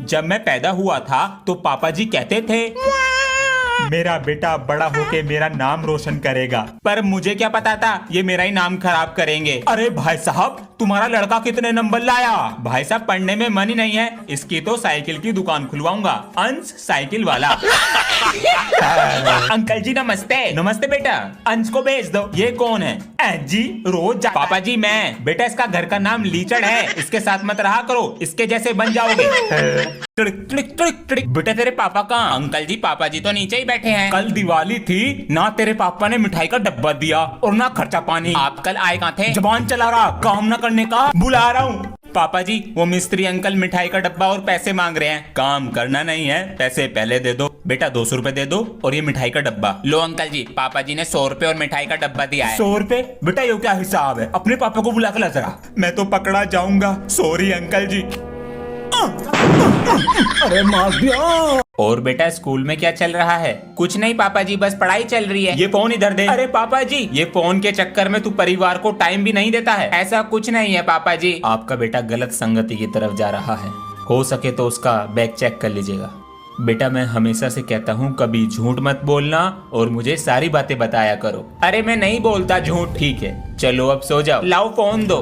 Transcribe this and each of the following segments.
जब मैं पैदा हुआ था तो पापा जी कहते थे मेरा बेटा बड़ा होके मेरा नाम रोशन करेगा, पर मुझे क्या पता था ये मेरा ही नाम खराब करेंगे। अरे भाई साहब, तुम्हारा लड़का कितने नंबर लाया? भाई साहब, पढ़ने में मन ही नहीं है, इसकी तो साइकिल की दुकान खुलवाऊंगा, अंश साइकिल वाला। अंकल जी नमस्ते। नमस्ते बेटा, अंश को भेज दो। ये कौन है? जी रोज पापा जी मैं। बेटा इसका घर का नाम लीचड़ है, इसके साथ मत रहा करो, इसके जैसे बन जाओगे। बेटा तेरे पापा कहाँ? अंकल जी पापा जी तो नीचे ही बैठे हैं। कल दिवाली थी ना, तेरे पापा ने मिठाई का डब्बा दिया और ना खर्चा पानी। आप कल आए कहाँ थे? जबान चला रहा, काम ना करने का। बुला रहा हूँ। पापा जी वो मिस्त्री अंकल मिठाई का डब्बा और पैसे मांग रहे हैं। काम करना नहीं है, पैसे पहले दे दो। बेटा 200 रुपए दे दो और ये मिठाई का डब्बा लो। अंकल जी पापा जी ने 100 रुपए और मिठाई का डब्बा दिया है। 100 रुपए? बेटा ये क्या हिसाब है? अपने पापा को बुला कर ला जरा, मैं तो पकड़ा जाऊंगा। सॉरी अंकल जी। अरे मार दिया। और बेटा स्कूल में क्या चल रहा है? कुछ नहीं पापा जी, बस पढ़ाई चल रही है। ये फोन इधर दे। अरे पापा जी ये फोन के चक्कर में तू परिवार को टाइम भी नहीं देता है। ऐसा कुछ नहीं है पापा जी। आपका बेटा गलत संगति की तरफ जा रहा है, हो सके तो उसका बैग चेक कर लीजिएगा। बेटा मैं हमेशा से कहता हूँ कभी झूठ मत बोलना और मुझे सारी बातें बताया करो। अरे मैं नहीं बोलता झूठ। ठीक है चलो अब सो जाओ। लाओ फोन दो।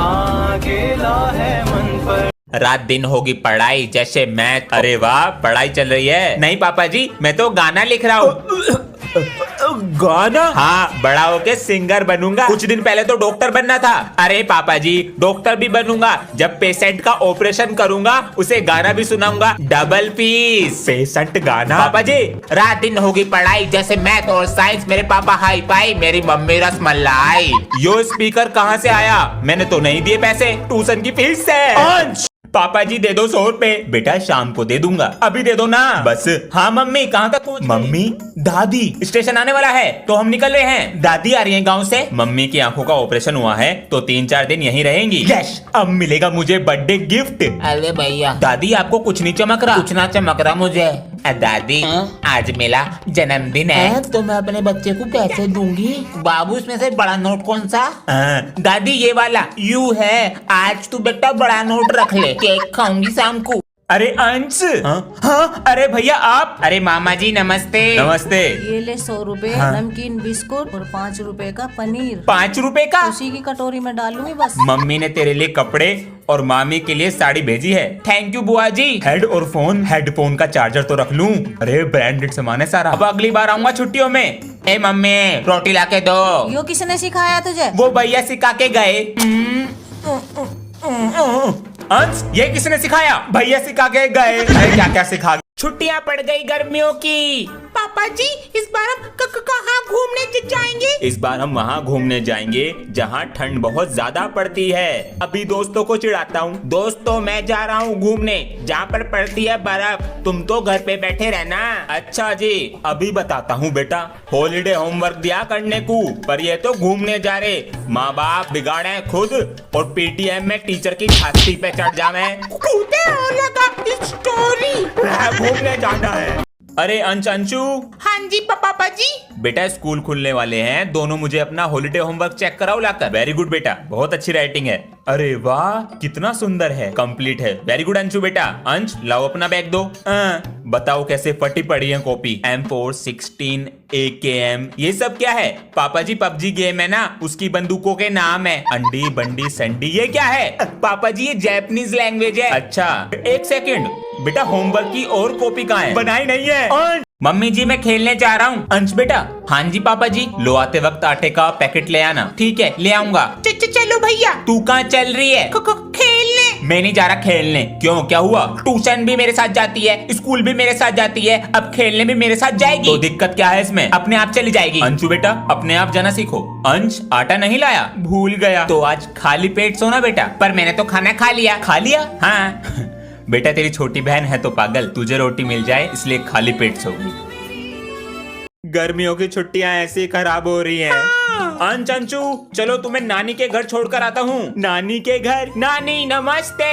अकेला है मन पर। रात दिन होगी पढ़ाई जैसे मैथ। अरे वाह पढ़ाई चल रही है। नहीं पापा जी मैं तो गाना लिख रहा हूँ। गाना? हाँ, बड़ा होके सिंगर बनूंगा। कुछ दिन पहले तो डॉक्टर बनना था। अरे पापा जी डॉक्टर भी बनूंगा, जब पेशेंट का ऑपरेशन करूंगा उसे गाना भी सुनाऊंगा। Double piece. पेशेंट गाना? पापा जी रात दिन होगी पढ़ाई जैसे मैथ और साइंस। मेरे पापा हाई फाई, मेरी मम्मी रसमलाई। यो स्पीकर कहाँ से आया? मैंने तो नहीं दिए पैसे, ट्यूशन की फीस से। पापा जी दे दो 100 रुपए। बेटा शाम को दे दूंगा, अभी दे दो ना। बस। हाँ मम्मी कहाँ तक पहुँच? मम्मी दादी स्टेशन आने वाला है तो हम निकल रहे हैं। दादी आ रही है गांव से। मम्मी की आंखों का ऑपरेशन हुआ है तो 3-4 दिन यहीं रहेंगी। यस, अब मिलेगा मुझे बर्थडे गिफ्ट। अरे भैया दादी आपको कुछ नहीं चमक रहा? कुछ ना चमक रहा मुझे। दादी आज मेरा जन्मदिन है तो मैं अपने बच्चे को पैसे दूंगी। बाबू इसमें से बड़ा नोट कौन सा? दादी ये वाला यू है। आज तू बेटा बड़ा नोट रख ले, केक खाऊंगी शाम को। अरे अंश। हाँ अरे भैया आप। अरे मामा जी नमस्ते। नमस्ते। ये ले 100 रुपए नमकीन बिस्कुट और 5 रुपए का पनीर। 5 रुपए का? उसी की कटोरी में डालूंगी बस। मम्मी ने तेरे लिए कपड़े और मामी के लिए साड़ी भेजी है। थैंक यू बुआ जी। हेड और फोन, हेडफोन का चार्जर तो रख लूं। अरे ब्रांडेड सामान है सारा। अब अगली बार आऊंगा छुट्टियों में। ए मम्मी रोटी ला के दो। यो किसने सिखाया तुझे? वो भैया सिखा के गए। अंश ये किसने सिखाया? भैया सिखा के गए। अरे क्या क्या सिखा? छुट्टियां पड़ गई गर्मियों की। पापा जी इस बार हम कहाँ घूमने जाएंगे? इस बार हम वहाँ घूमने जाएंगे जहाँ ठंड बहुत ज्यादा पड़ती है। अभी दोस्तों को चिढ़ाता हूँ। दोस्तों मैं जा रहा हूँ घूमने जहाँ पर पड़ती है बर्फ, तुम तो घर पे बैठे रहना। अच्छा जी अभी बताता हूँ बेटा। हॉलीडे होमवर्क दिया करने को, पर ये तो घूमने जा रहे। माँ बाप बिगाड़े खुद और पीटीएम में टीचर की छाती पे चढ़ जावे। घूमने जाना है। अरे अंशु। हाँ जी पापा जी। बेटा स्कूल खुलने वाले हैं, दोनों मुझे अपना हॉलिडे होमवर्क चेक कराओ लाकर। वेरी गुड बेटा, बहुत अच्छी राइटिंग है। अरे वाह कितना सुंदर है, कंप्लीट है। वेरी गुड अंशु बेटा। अंश लाओ अपना बैग दो। बताओ कैसे फटी पड़ी है कॉपी। M4 16 AKM ये सब क्या है? पापा जी पबजी गेम है ना, उसकी बंदूकों के नाम है। अंडी बंडी संडी। ये क्या है? पापा जी ये जापानीज लैंग्वेज है। अच्छा एक सेकंड बेटा, होमवर्क की और कॉपी कहाँ है? बनाई नहीं है। मम्मी जी मैं खेलने जा रहा हूँ। अंश बेटा। हाँ जी पापा जी। लो आते वक्त आटे का पैकेट ले आना। ठीक है ले आऊंगा। चलो भैया। तू कहाँ चल रही है? खेलने। मैं नहीं जा रहा खेलने। क्यों क्या हुआ? ट्यूशन भी मेरे साथ जाती है, स्कूल भी मेरे साथ जाती है, अब खेलने भी मेरे साथ जाएगी। तो दिक्कत क्या है इसमें? अपने आप चली जाएगी। अंशु बेटा अपने आप जाना सीखो। अंश आटा नहीं लाया? भूल गया। तो आज खाली पेट सोना बेटा। पर मैंने तो खाना खा लिया। खा लिया? हाँ बेटा तेरी छोटी बहन है तो पागल, तुझे रोटी मिल जाए इसलिए खाली पेट सोगी। गर्मियों की छुट्टियां ऐसे ही खराब हो रही हैं। अंचू चलो तुम्हें नानी के घर छोड़कर आता हूँ। नानी के घर? नानी नमस्ते।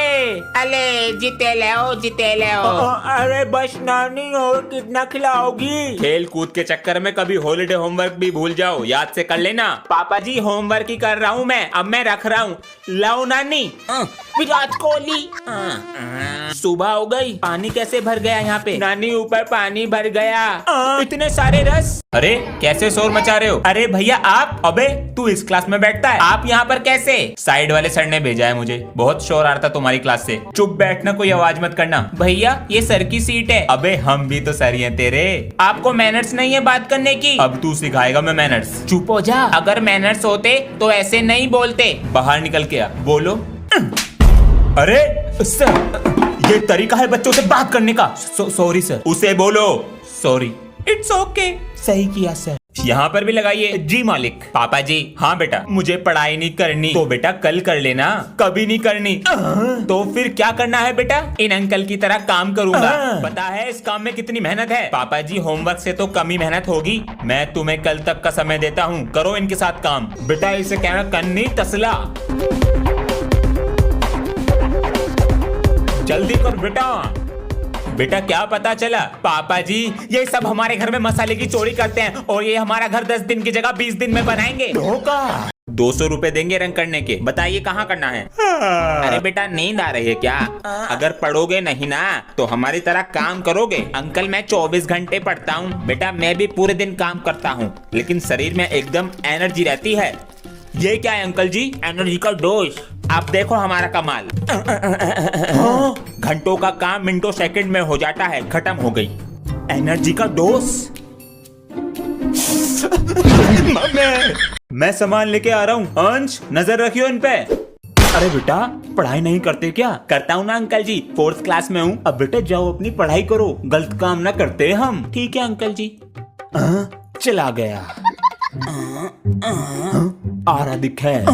अले जीते ले अरे बस नानी, और कितना खिलाओगी? खेल कूद के चक्कर में कभी हॉलिडे होमवर्क भी भूल जाओ, याद से कर लेना। पापा जी होमवर्क ही कर रहा हूँ मैं, अब मैं रख रहा हूँ। लाओ नानी। विराट कोहली। सुबह हो गई, पानी कैसे भर गया यहाँ पे? नानी ऊपर पानी भर गया। इतने सारे रस। अरे कैसे शोर मचा रहे हो? अरे भैया आप, अबे तू इस क्लास में बैठता है, आप यहाँ पर कैसे? साइड वाले सर ने भेजा है मुझे, बहुत शोर आ रहा था तुम्हारी क्लास से। चुप बैठना, कोई आवाज मत करना। भैया ये सर की सीट है। अबे हम भी तो सर ही हैं तेरे, आपको मैनर्स नहीं है बात करने की? अब तू सिखाएगा मैं मैनर्स। चुप हो जा, अगर मैनर्स होते तो ऐसे नहीं बोलते। बाहर निकल के आ, बोलो। अरे सर, ये तरीका है बच्चों से बात करने का। Sorry sir. उसे बोलो सॉरी। It's okay. सही किया सर। यहाँ पर भी लगाइए। जी मालिक। पापा जी। हाँ बेटा, मुझे पढ़ाई नहीं करनी। तो बेटा कल कर लेना। कभी नहीं करनी। तो फिर क्या करना है बेटा? इन अंकल की तरह काम करूंगा। पता है इस काम में कितनी मेहनत है? पापा जी होमवर्क से तो कम ही मेहनत होगी। मैं तुम्हें कल तक का समय देता हूँ, करो इनके साथ काम। बेटा इसे कहना कन्नी तसला। जल्दी कर बेटा। बेटा क्या पता चला? पापा जी ये सब हमारे घर में मसाले की चोरी करते हैं और ये हमारा घर 10 दिन की जगह 20 दिन में बनाएंगे। धोखा। 200 रुपए देंगे रंग करने के। बताइए कहाँ करना है? अरे बेटा नींद आ रही है क्या? अगर पढ़ोगे नहीं ना तो हमारी तरह काम करोगे? अंकल मैं 24 घंटे पढ़ता हूँ बेटा, मैं भी पूरे दिन काम करता हूँ, लेकिन शरीर में एकदम एनर्जी रहती है। ये क्या है अंकल जी? एनर्जी का डोज। आप देखो हमारा कमाल। घंटों का काम मिनटों सेकंड में हो जाता है। खत्म हो गई एनर्जी का डोज। मैं सामान लेके आ रहा हूँ। अंश नजर रखियो इन पे। अरे बेटा पढ़ाई नहीं करते क्या? करता हूँ ना अंकल जी, 4th क्लास में हूँ। अब बेटा जाओ अपनी पढ़ाई करो, गलत काम ना करते हम। ठीक है अंकल जी। चला गया। आ रहा दिखा है।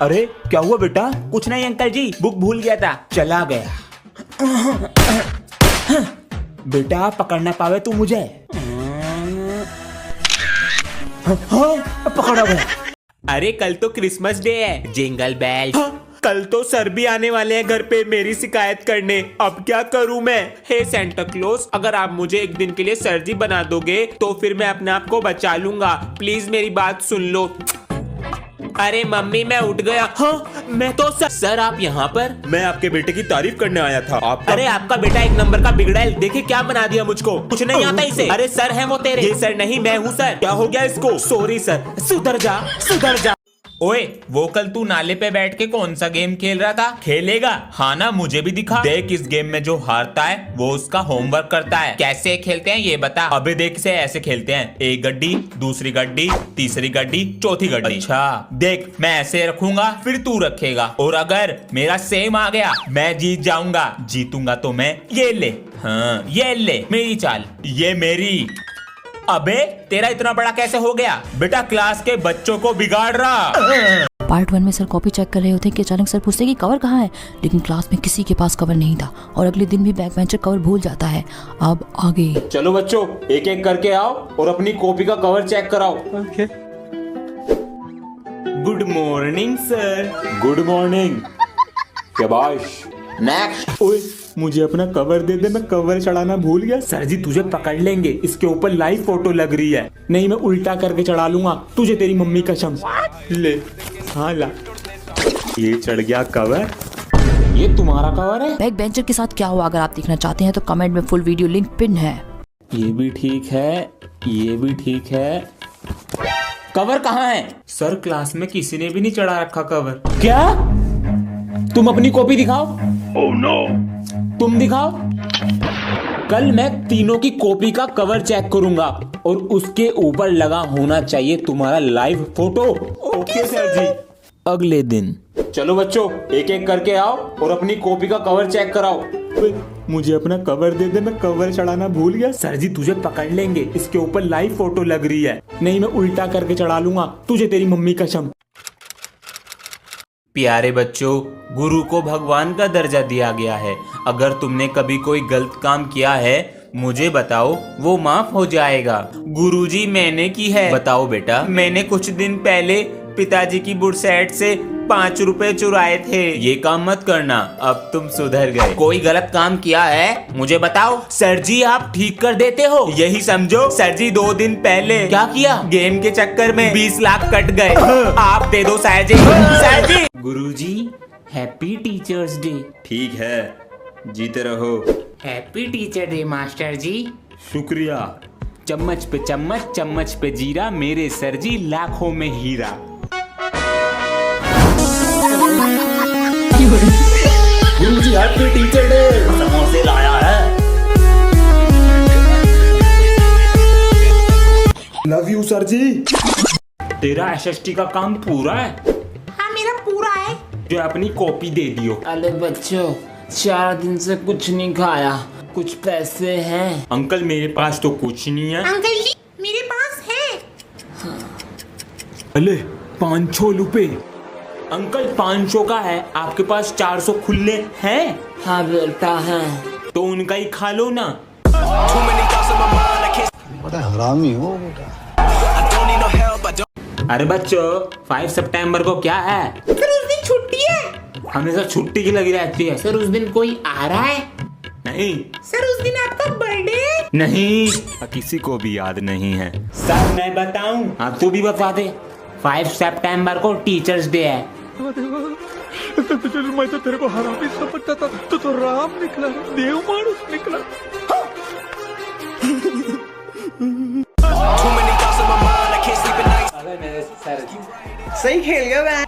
अरे क्या हुआ बेटा? कुछ नहीं अंकल जी, बुक भूल गया था, चला गया। बेटा पकड़ना पावे तू मुझे। पकड़ा गया। अरे कल तो क्रिसमस डे है। Jingle bell. कल तो सर भी आने वाले हैं घर पे मेरी शिकायत करने। अब क्या करूं मैं? हे सेंटा क्लॉज, अगर आप मुझे एक दिन के लिए सर जी बना दोगे तो फिर मैं अपने आप को बचा लूंगा। प्लीज मेरी बात सुन लो। अरे मम्मी मैं उठ गया। हाँ मैं तो सर आप यहाँ पर? मैं आपके बेटे की तारीफ करने आया था। अरे आपका बेटा एक नंबर का बिगड़ैल, देखिए क्या बना दिया मुझको। कुछ नहीं आता इसे। अरे सर है वो तेरे। ये सर नहीं मैं हूँ सर। क्या हो गया इसको? Sorry sir. सुधर जा सुधर जा। ओए वो कल तू नाले पे बैठ के कौन सा गेम खेल रहा था? खेलेगा? हाँ ना, मुझे भी दिखा। देख इस गेम में जो हारता है वो उसका होमवर्क करता है। कैसे खेलते हैं ये बता। अबे देख से ऐसे खेलते हैं, एक गड्डी, दूसरी गड्डी, तीसरी गड्डी, चौथी गड्डी। अच्छा देख मैं ऐसे रखूंगा फिर तू रखेगा, और अगर मेरा सेम आ गया मैं जीत जाऊंगा। जीतूंगा तो मैं ये ले। हाँ ये ले मेरी चाल, ये मेरी। अबे तेरा इतना बड़ा कैसे हो गया? बेटा क्लास के बच्चों को बिगाड़ रहा। पार्ट 1 में सर कॉपी चेक कर रहे होते कि अचानक सर पूछते कि कवर कहाँ है, लेकिन क्लास में किसी के पास कवर नहीं था और अगले दिन भी बैक बेंचर कवर भूल जाता है। अब आगे चलो बच्चों एक एक करके आओ और अपनी कॉपी का कवर चेक कराओ। Good morning sir. Good morning. शाबाश। नेक्स्ट। ओए मुझे अपना कवर दे दे, मैं कवर चढ़ाना भूल गया। सर जी तुझे पकड़ लेंगे, इसके ऊपर लाइव फोटो लग रही है। नहीं मैं उल्टा करके चढ़ा लूंगा तुझे, तेरी मम्मी कसम। ले हाँ ला, ये चढ़ गया कवर। ये तुम्हारा कवर है? बैक बेंचर के साथ क्या हुआ अगर आप देखना चाहते हैं तो कमेंट में फुल वीडियो लिंक पिन है। ये भी ठीक है, ये भी ठीक है। कवर कहाँ है? सर क्लास में किसी ने भी नहीं चढ़ा रखा कवर। क्या? तुम अपनी कॉपी दिखाओ। Oh no. तुम दिखाओ। कल मैं तीनों की कॉपी का कवर चेक करूंगा और उसके ऊपर लगा होना चाहिए तुम्हारा लाइव फोटो। ओके सर जी। अगले दिन चलो बच्चों एक एक करके आओ और अपनी कॉपी का कवर चेक कराओ। मुझे अपना कवर दे दे, मैं कवर चढ़ाना भूल गया। सर जी तुझे पकड़ लेंगे, इसके ऊपर लाइव फोटो लग रही है। नहीं मैं उल्टा करके चढ़ा लूंगा तुझे, तेरी मम्मी कसम। प्यारे बच्चों, गुरु को भगवान का दर्जा दिया गया है। अगर तुमने कभी कोई गलत काम किया है मुझे बताओ वो माफ हो जाएगा। गुरुजी मैंने की है। बताओ बेटा। मैंने कुछ दिन पहले पिताजी की बुरसैट से 5 रुपए चुराए थे। ये काम मत करना, अब तुम सुधर गए। कोई गलत काम किया है मुझे बताओ। सर जी आप ठीक कर देते हो, यही समझो। सर जी 2 दिन पहले क्या किया, गेम के चक्कर में 20 लाख कट गए। आप दे दो सर जी। सर जी। गुरुजी हैप्पी टीचर्स डे। ठीक है, जीते रहो। हैप्पी टीचर डे मास्टर जी। शुक्रिया। चम्मच पे चम्मच, चम्मच पे जीरा, मेरे सर जी लाखों में हीरा। गुरुजी हैप्पी टीचर डे, समोसे लाया है। लव यू सर जी। तेरा एसएसटी का काम पूरा है? हाँ मेरा पूरा है। जो अपनी कॉपी दे दियो। अरे बच्चों 4 दिन से कुछ नहीं खाया, कुछ पैसे हैं? अंकल मेरे पास तो कुछ नहीं है। अंकल जी मेरे पास है। अले 500 रुपए। अंकल 500 का है, आपके पास 400 खुले हैं? हाँ बेटा है। तो उनका ही खा लो ना। बड़ा हरामी हो बेटा। अरे बच्चों 5 सितंबर को क्या है? सर उस दिन छुट्टी है। हमेशा छुट्टी की लगी रहती है। सर उस दिन कोई आ रहा है? नहीं। सर उस दिन आपका बर्थडे है? नहीं, किसी को भी याद नहीं है। सर मैं बताऊं? हाँ तू भी बता दे। 5 सितंबर को टीचर्स डे है। मैं तो तेरे को हरामी समझता था, तो राम निकला, देव मानुस निकला। सही खेल गया मैं।